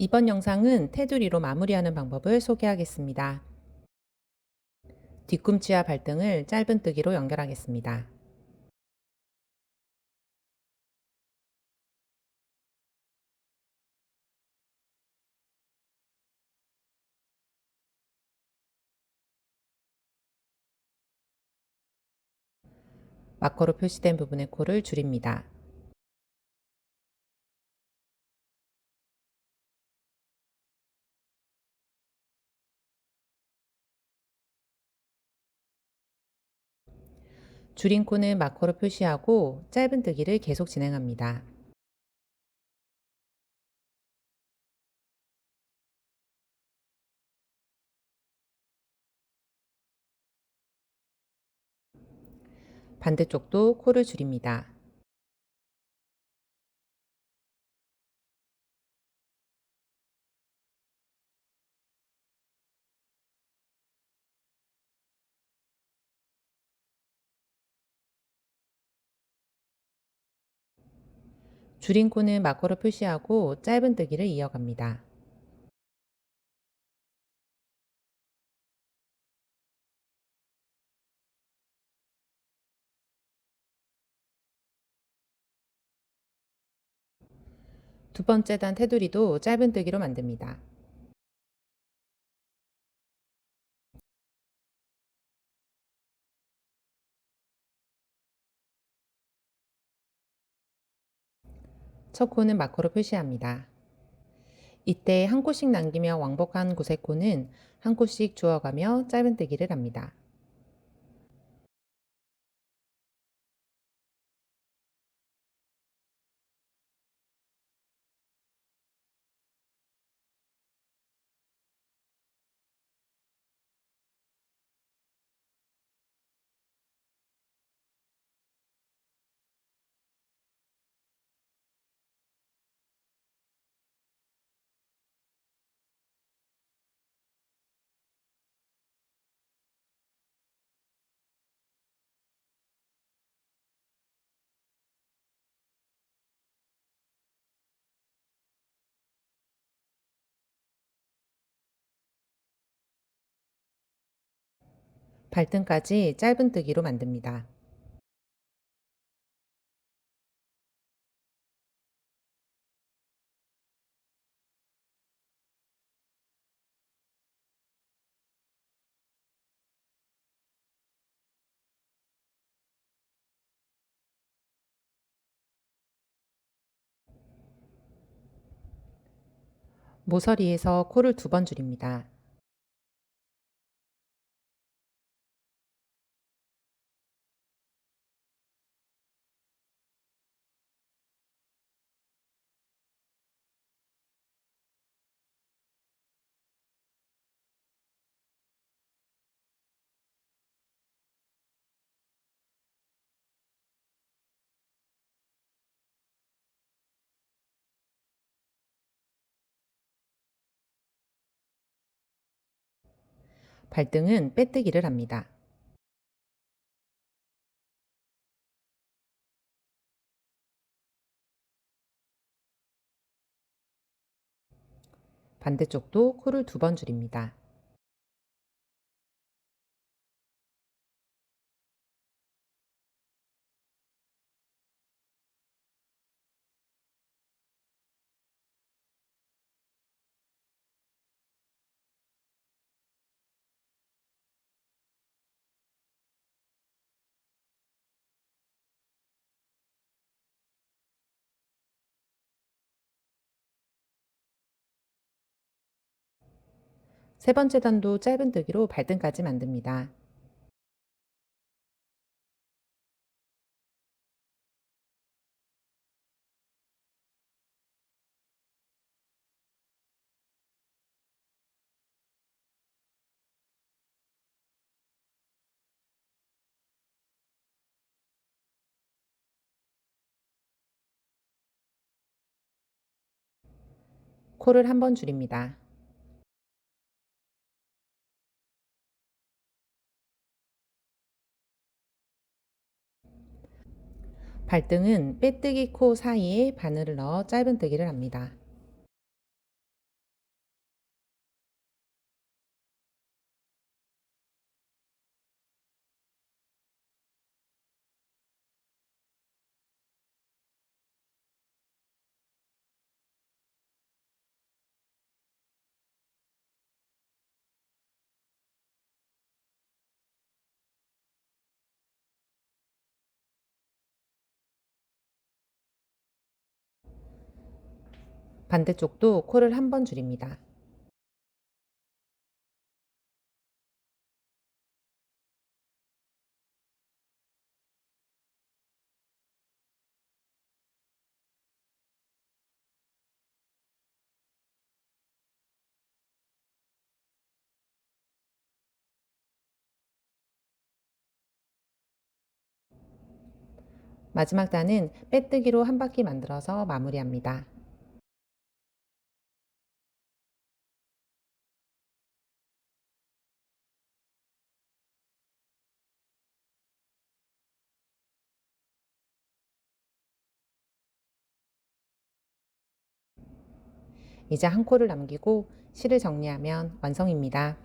이번 영상은 테두리로 마무리하는 방법을 소개하겠습니다. 뒤꿈치와 발등을 짧은뜨기로 연결하겠습니다. 마커로 표시된 부분의 코를 줄입니다. 줄인 코는 마커로 표시하고 짧은뜨기를 계속 진행합니다. 반대쪽도 코를 줄입니다. 줄인 코는 마커로 표시하고 짧은뜨기를 이어갑니다. 두 번째 단 테두리도 짧은뜨기로 만듭니다. 첫 코는 마커로 표시합니다. 이때 한 코씩 남기며 왕복한 곳의 코는 한 코씩 주워가며 짧은뜨기를 합니다. 발등까지 짧은뜨기로 만듭니다. 모서리에서 코를 두 번 줄입니다. 발등은 빼뜨기를 합니다. 반대쪽도 코를 두 번 줄입니다. 세 번째 단도 짧은뜨기로 발등까지 만듭니다. 코를 한 번 줄입니다. 발등은 빼뜨기 코 사이에 바늘을 넣어 짧은뜨기를 합니다. 반대쪽도 코를 한 번 줄입니다. 마지막 단은 빼뜨기로 한 바퀴 만들어서 마무리합니다. 이제 한 코를 남기고 실을 정리하면 완성입니다.